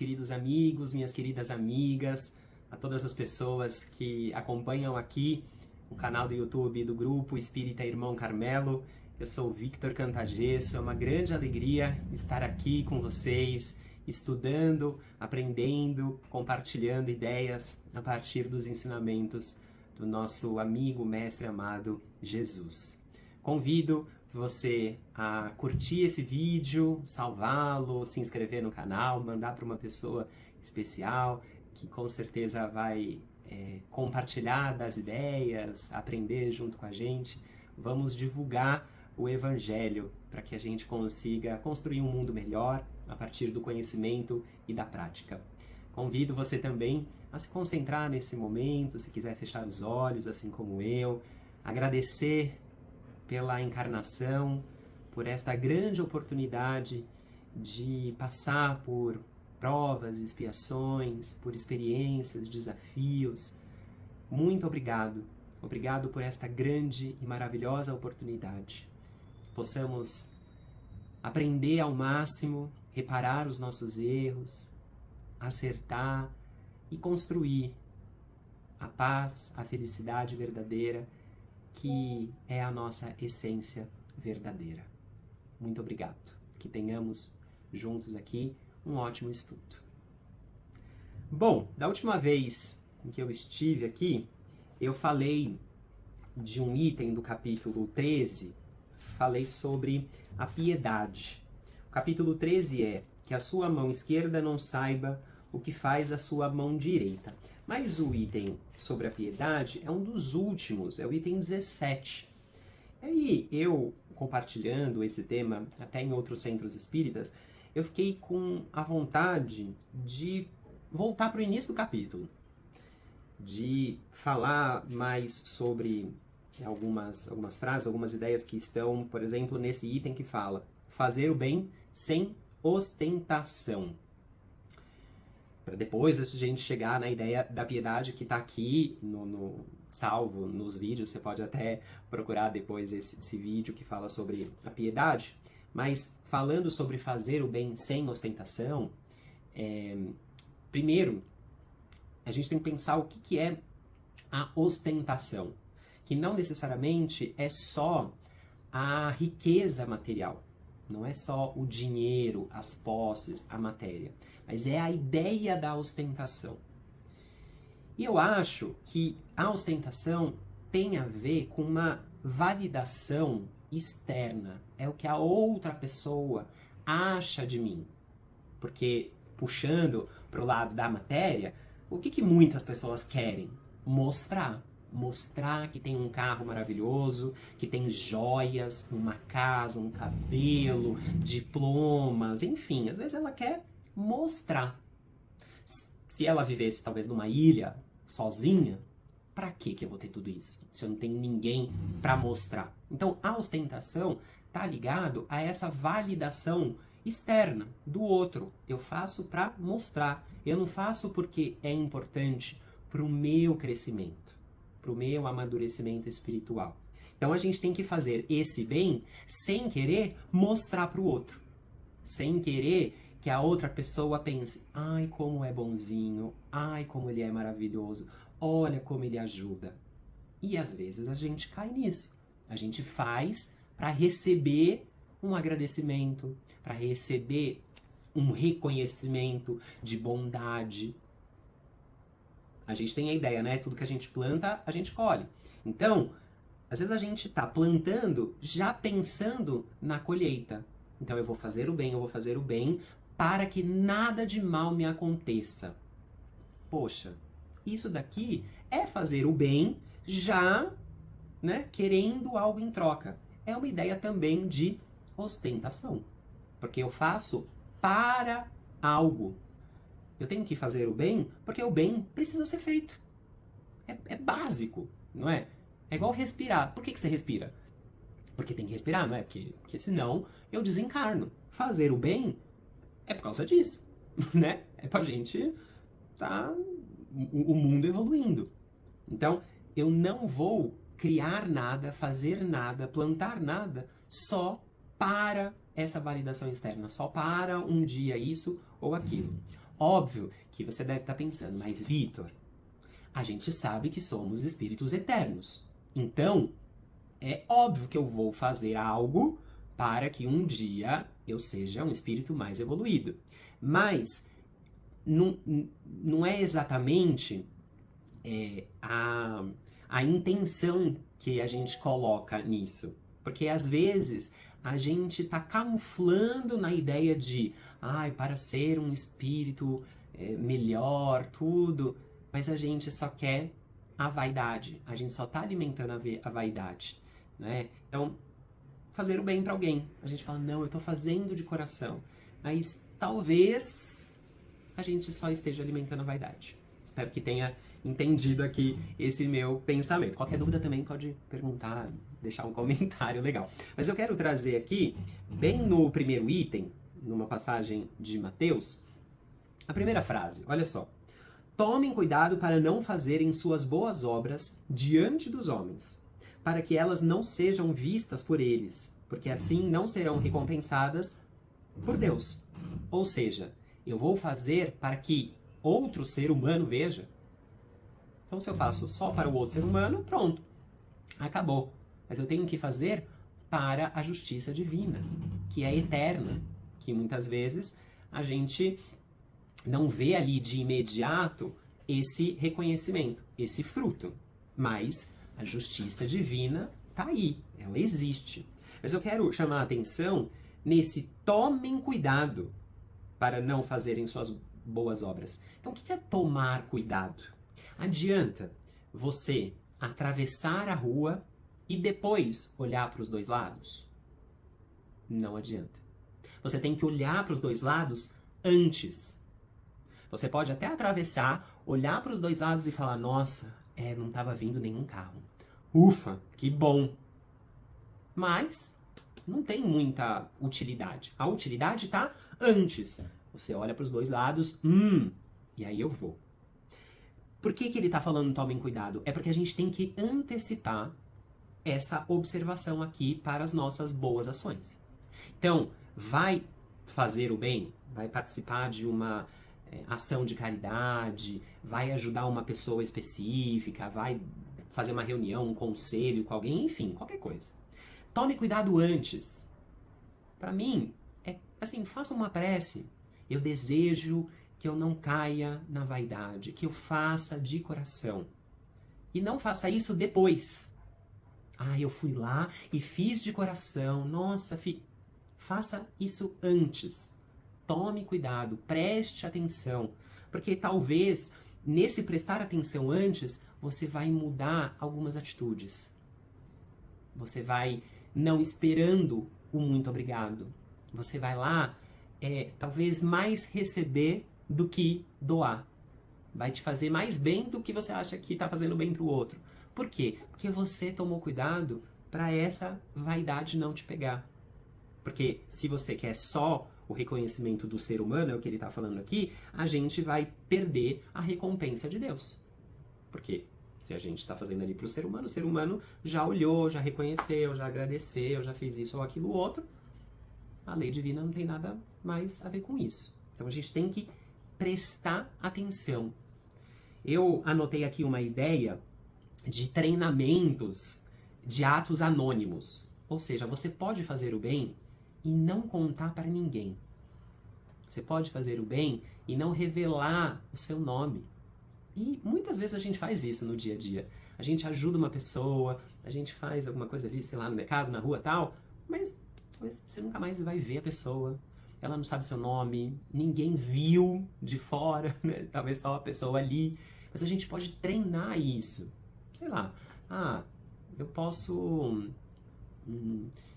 queridos amigos, minhas queridas amigas, a todas as pessoas que acompanham aqui o canal do YouTube do Grupo Espírita Irmão Carmelo. Eu sou o Victor Cantagesso, é uma grande alegria estar aqui com vocês, estudando, aprendendo, compartilhando ideias a partir dos ensinamentos do nosso amigo, mestre amado Jesus. Convido você a curtir esse vídeo, salvá-lo, se inscrever no canal, mandar para uma pessoa especial que com certeza vai compartilhar das ideias, aprender junto com a gente. Vamos divulgar o Evangelho para que a gente consiga construir um mundo melhor a partir do conhecimento e da prática. Convido você também a se concentrar nesse momento, se quiser fechar os olhos, assim como eu, agradecer pela encarnação, por esta grande oportunidade de passar por provas, expiações, por experiências, desafios. Muito obrigado. Obrigado por esta grande e maravilhosa oportunidade. Possamos aprender ao máximo, reparar os nossos erros, acertar e construir a paz, a felicidade verdadeira, que é a nossa essência verdadeira. Muito obrigado. Que tenhamos juntos aqui um ótimo estudo. Bom, da última vez em que eu estive aqui, eu falei de um item do capítulo 13, falei sobre a piedade. O capítulo 13 é que a sua mão esquerda não saiba o que faz a sua mão direita. Mas o item sobre a piedade é um dos últimos, é o item 17. E aí eu, compartilhando esse tema até em outros centros espíritas, eu fiquei com a vontade de voltar para o início do capítulo, de falar mais sobre algumas frases, algumas ideias que estão, por exemplo, nesse item que fala fazer o bem sem ostentação. Para depois a gente chegar na ideia da piedade que está aqui salvo nos vídeos, você pode até procurar depois esse vídeo que fala sobre a piedade, mas falando sobre fazer o bem sem ostentação, primeiro a gente tem que pensar o que é a ostentação, que não necessariamente é só a riqueza material, não é só o dinheiro, as posses, a matéria, mas é a ideia da ostentação. E eu acho que a ostentação tem a ver com uma validação externa. É o que a outra pessoa acha de mim. Porque, puxando para o lado da matéria, o que muitas pessoas querem? Mostrar. Mostrar que tem um carro maravilhoso, que tem joias, uma casa, um cabelo, diplomas, enfim. Às vezes ela quer mostrar. Se ela vivesse talvez numa ilha, sozinha, para que eu vou ter tudo isso? Se eu não tenho ninguém para mostrar. Então a ostentação está ligado a essa validação externa do outro. Eu faço para mostrar. Eu não faço porque é importante para o meu crescimento, para o meu amadurecimento espiritual. Então a gente tem que fazer esse bem sem querer mostrar para o outro. Sem querer que a outra pessoa pense, ai, como é bonzinho, ai, como ele é maravilhoso, olha como ele ajuda. E às vezes a gente cai nisso. A gente faz para receber um agradecimento, para receber um reconhecimento de bondade. A gente tem a ideia, né? Tudo que a gente planta, a gente colhe. Então, às vezes a gente está plantando já pensando na colheita. Então eu vou fazer o bem para que nada de mal me aconteça. Poxa, isso daqui é fazer o bem já, né, querendo algo em troca. É uma ideia também de ostentação. Porque eu faço para algo. Eu tenho que fazer o bem porque o bem precisa ser feito. É básico, não é? É igual respirar. Por que você respira? Porque tem que respirar, não é? Porque senão eu desencarno. Fazer o bem é por causa disso, né? É pra gente o mundo evoluindo. Então, eu não vou criar nada, fazer nada, plantar nada só para essa validação externa, só para um dia isso ou aquilo. Óbvio que você deve estar pensando, mas Vitor, a gente sabe que somos espíritos eternos. Então, é óbvio que eu vou fazer algo para que um dia eu seja um espírito mais evoluído. Mas não é exatamente a intenção que a gente coloca nisso. Porque às vezes a gente está camuflando na ideia de para ser um espírito melhor, tudo, mas a gente só quer a vaidade, a gente só está alimentando a vaidade, né? Então, fazer o bem para alguém, a gente fala, não, eu estou fazendo de coração, mas talvez a gente só esteja alimentando a vaidade. Espero que tenha entendido aqui esse meu pensamento. Qualquer dúvida também pode perguntar, deixar um comentário legal. Mas eu quero trazer aqui, bem no primeiro item, numa passagem de Mateus, a primeira frase, olha só. Tomem cuidado para não fazerem suas boas obras diante dos homens, para que elas não sejam vistas por eles, porque assim não serão recompensadas por Deus. Ou seja, eu vou fazer para que outro ser humano veja. Então, se eu faço só para o outro ser humano, pronto, acabou. Mas eu tenho que fazer para a justiça divina, que é eterna, que muitas vezes a gente não vê ali de imediato esse reconhecimento, esse fruto. Mas a justiça divina está aí, ela existe. Mas eu quero chamar a atenção nesse tomem cuidado para não fazerem suas boas obras. Então, o que é tomar cuidado? Adianta você atravessar a rua e depois olhar para os dois lados? Não adianta. Você tem que olhar para os dois lados antes. Você pode até atravessar, olhar para os dois lados e falar, nossa, não estava vindo nenhum carro. Ufa, que bom. Mas não tem muita utilidade. A utilidade está antes. Você olha para os dois lados, e aí eu vou. Por que ele está falando tomem cuidado? É porque a gente tem que antecipar essa observação aqui para as nossas boas ações. Então, vai fazer o bem, vai participar de uma ação de caridade, vai ajudar uma pessoa específica, vai fazer uma reunião, um conselho com alguém, enfim, qualquer coisa. Tome cuidado antes. Para mim, assim, faça uma prece. Eu desejo que eu não caia na vaidade, que eu faça de coração. E não faça isso depois. Eu fui lá e fiz de coração. Nossa, faça isso antes. Tome cuidado, preste atenção. Porque talvez, nesse prestar atenção antes, você vai mudar algumas atitudes. Você vai não esperando o muito obrigado. Você vai lá, talvez mais receber do que doar. Vai te fazer mais bem do que você acha que está fazendo bem para o outro. Por quê? Porque você tomou cuidado para essa vaidade não te pegar. Porque se você quer só o reconhecimento do ser humano, é o que ele está falando aqui, a gente vai perder a recompensa de Deus. Porque se a gente está fazendo ali para o ser humano já olhou, já reconheceu, já agradeceu, já fez isso ou aquilo outro. A lei divina não tem nada mais a ver com isso. Então a gente tem que prestar atenção. Eu anotei aqui uma ideia de treinamentos de atos anônimos. Ou seja, você pode fazer o bem e não contar para ninguém. Você pode fazer o bem e não revelar o seu nome. E muitas vezes a gente faz isso no dia a dia. A gente ajuda uma pessoa, a gente faz alguma coisa ali, sei lá, no mercado, na rua, tal, mas você nunca mais vai ver a pessoa. Ela não sabe seu nome, ninguém viu de fora, né? Talvez só a pessoa ali. Mas a gente pode treinar isso. Sei lá, eu posso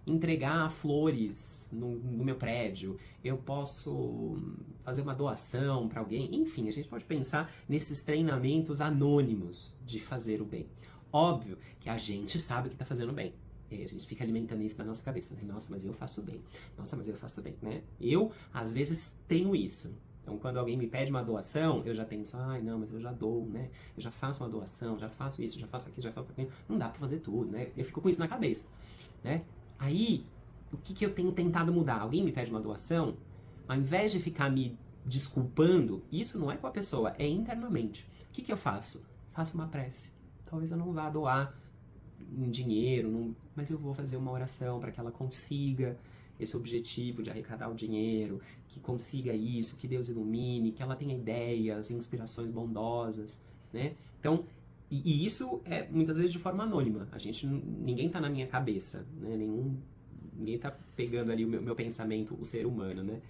entregar flores no meu prédio, eu posso fazer uma doação para alguém, enfim, a gente pode pensar nesses treinamentos anônimos de fazer o bem. Óbvio que a gente sabe que está fazendo bem. A gente fica alimentando isso na nossa cabeça, né? Nossa, mas eu faço bem. Nossa, mas eu faço bem, né? Eu, às vezes, tenho isso. Então, quando alguém me pede uma doação, eu já penso, não, mas eu já dou, né? Eu já faço uma doação, já faço isso, já faço aquilo, já faço aquilo. Não dá pra fazer tudo, né? Eu fico com isso na cabeça, né? Aí, o que eu tenho tentado mudar? Alguém me pede uma doação, ao invés de ficar me desculpando, isso não é com a pessoa, é internamente. O que eu faço? Faço uma prece. Talvez eu não vá doar um dinheiro, mas eu vou fazer uma oração para que ela consiga esse objetivo de arrecadar o dinheiro, que consiga isso, que Deus ilumine, que ela tenha ideias, inspirações bondosas, né? Então, e isso é muitas vezes de forma anônima. Ninguém tá na minha cabeça, né? Ninguém tá pegando ali o meu pensamento, o ser humano, né?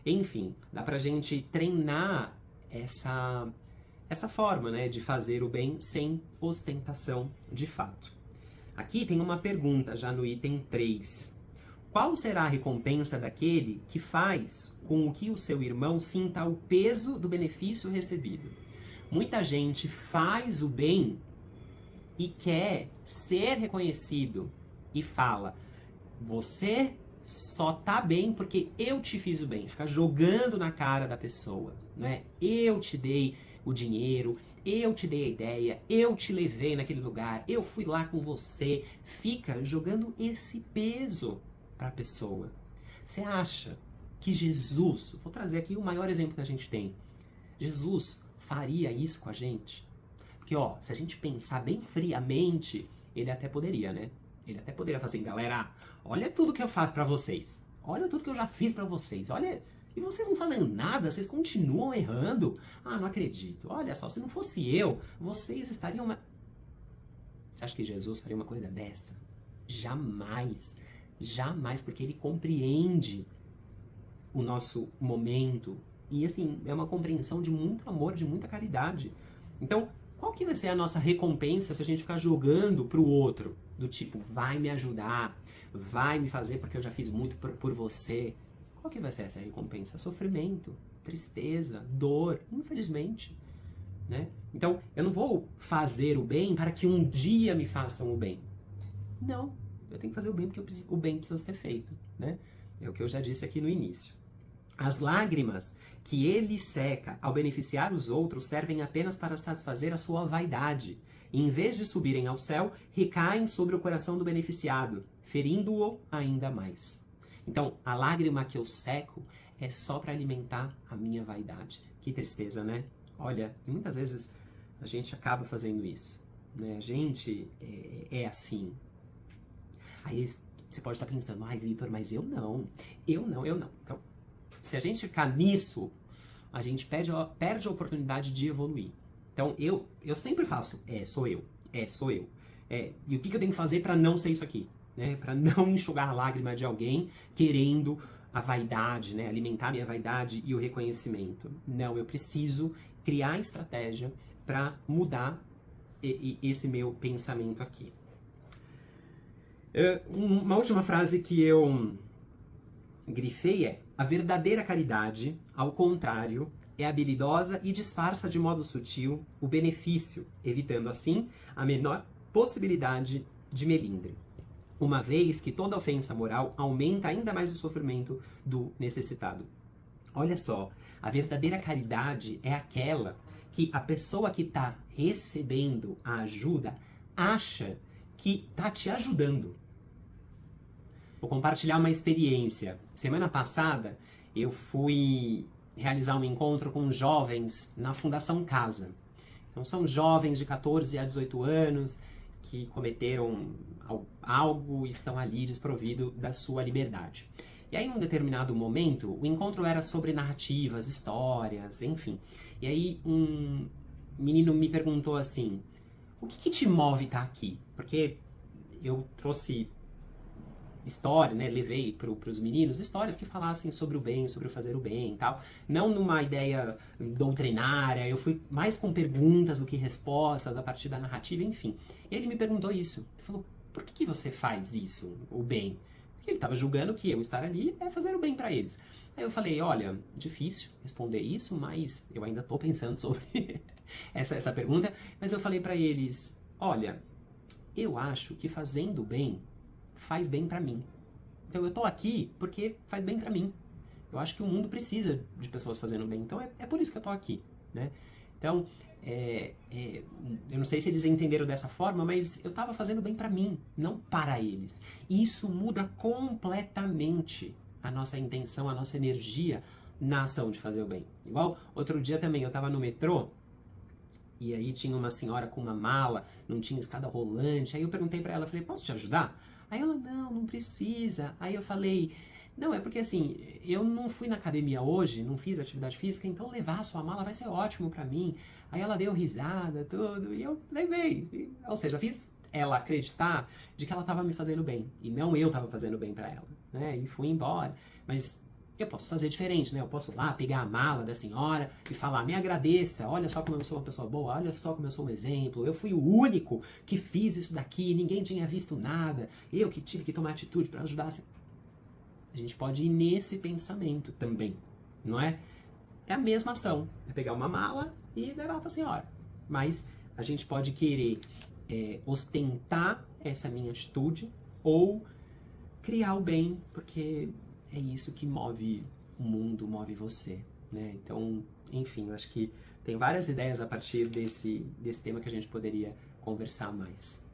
Enfim, dá pra gente treinar essa forma, né, de fazer o bem sem ostentação de fato. Aqui tem uma pergunta já no item 3. Qual será a recompensa daquele que faz com que o seu irmão sinta o peso do benefício recebido? Muita gente faz o bem e quer ser reconhecido e fala: você só tá bem porque eu te fiz o bem. Fica jogando na cara da pessoa, né? Eu te dei o dinheiro, eu te dei a ideia, eu te levei naquele lugar, eu fui lá com você. Fica jogando esse peso para a pessoa. Você acha que Jesus, vou trazer aqui o maior exemplo que a gente tem, Jesus faria isso com a gente? Porque, ó, se a gente pensar bem friamente, ele até poderia, né? Ele até poderia fazer assim: galera, olha tudo que eu faço pra vocês. Olha tudo que eu já fiz pra vocês. Olha, e vocês não fazem nada, vocês continuam errando. Ah, não acredito. Olha só, se não fosse eu, vocês estariam... Você acha que Jesus faria uma coisa dessa? Jamais. Jamais, porque ele compreende o nosso momento. E assim, é uma compreensão de muito amor, de muita caridade. Então, qual que vai ser a nossa recompensa se a gente ficar jogando pro outro? Do tipo, vai me ajudar, vai me fazer porque eu já fiz muito por você. Qual que vai ser essa recompensa? Sofrimento, tristeza, dor, infelizmente. Né? Então, eu não vou fazer o bem para que um dia me façam o bem. Não, eu tenho que fazer o bem porque o bem precisa ser feito. Né? É o que eu já disse aqui no início. As lágrimas que ele seca ao beneficiar os outros servem apenas para satisfazer a sua vaidade. E, em vez de subirem ao céu, recaem sobre o coração do beneficiado, ferindo-o ainda mais. Então, a lágrima que eu seco é só para alimentar a minha vaidade. Que tristeza, né? Olha, e muitas vezes a gente acaba fazendo isso. Né? A gente é assim. Aí você pode estar pensando: ai, Vitor, mas eu não. Eu não. Então, se a gente ficar nisso, a gente perde a oportunidade de evoluir. Então, eu sempre faço: sou eu. E o que eu tenho que fazer para não ser isso aqui? Né? Para não enxugar a lágrima de alguém querendo a vaidade, né? Alimentar a minha vaidade e o reconhecimento. Não, eu preciso criar estratégia para mudar esse meu pensamento aqui. Uma última frase que eu grifei é: a verdadeira caridade, ao contrário, é habilidosa e disfarça de modo sutil o benefício, evitando assim a menor possibilidade de melindre, uma vez que toda ofensa moral aumenta ainda mais o sofrimento do necessitado. Olha só, a verdadeira caridade é aquela que a pessoa que está recebendo a ajuda acha que está te ajudando. Vou compartilhar uma experiência. Semana passada, eu fui realizar um encontro com jovens na Fundação Casa. Então, são jovens de 14 a 18 anos que cometeram algo e estão ali desprovidos da sua liberdade. E aí, num determinado momento, o encontro era sobre narrativas, histórias, enfim. E aí, um menino me perguntou assim: o que te move estar aqui? Porque eu trouxe história, né, levei para os meninos histórias que falassem sobre o bem, sobre o fazer o bem e tal, não numa ideia doutrinária, eu fui mais com perguntas do que respostas a partir da narrativa, enfim. E ele me perguntou isso, ele falou: por que você faz isso, o bem? Porque ele estava julgando que eu estar ali é fazer o bem para eles. Aí eu falei: olha, difícil responder isso, mas eu ainda estou pensando sobre essa pergunta, mas eu falei para eles: olha, eu acho que fazendo o bem faz bem pra mim. Então eu tô aqui porque faz bem pra mim. Eu acho que o mundo precisa de pessoas fazendo bem. Então é por isso que eu tô aqui, né? Então, eu não sei se eles entenderam dessa forma, mas eu tava fazendo bem pra mim, não para eles. E isso muda completamente a nossa intenção, a nossa energia na ação de fazer o bem. Igual, outro dia também, eu tava no metrô, e aí tinha uma senhora com uma mala, não tinha escada rolante, aí eu perguntei pra ela, eu falei, posso te ajudar? Aí ela, não precisa. Aí eu falei, não, é porque assim, eu não fui na academia hoje, não fiz atividade física, então levar a sua mala vai ser ótimo pra mim. Aí ela deu risada, tudo, e eu levei. Ou seja, fiz ela acreditar de que ela estava me fazendo bem, e não eu estava fazendo bem pra ela, né? E fui embora. Mas eu posso fazer diferente, né? Eu posso lá pegar a mala da senhora e falar, me agradeça, olha só como eu sou uma pessoa boa, olha só como eu sou um exemplo, eu fui o único que fiz isso daqui, ninguém tinha visto nada, eu que tive que tomar atitude para ajudar. A gente pode ir nesse pensamento também, não é? É a mesma ação, é pegar uma mala e levar para a senhora. Mas a gente pode querer ostentar essa minha atitude ou criar o bem, porque é isso que move o mundo, move você, né? Então, enfim, eu acho que tem várias ideias a partir desse tema que a gente poderia conversar mais.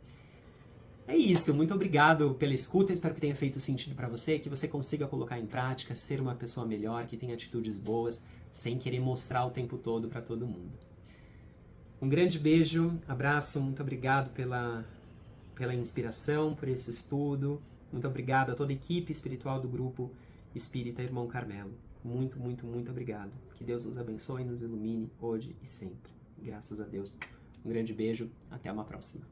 É isso, muito obrigado pela escuta, espero que tenha feito sentido para você, que você consiga colocar em prática, ser uma pessoa melhor, que tenha atitudes boas, sem querer mostrar o tempo todo para todo mundo. Um grande beijo, abraço, muito obrigado pela inspiração, por esse estudo, muito obrigado a toda a equipe espiritual do grupo Espírita Irmão Carmelo. Muito, muito, muito obrigado. Que Deus nos abençoe e nos ilumine hoje e sempre. Graças a Deus. Um grande beijo, até uma próxima.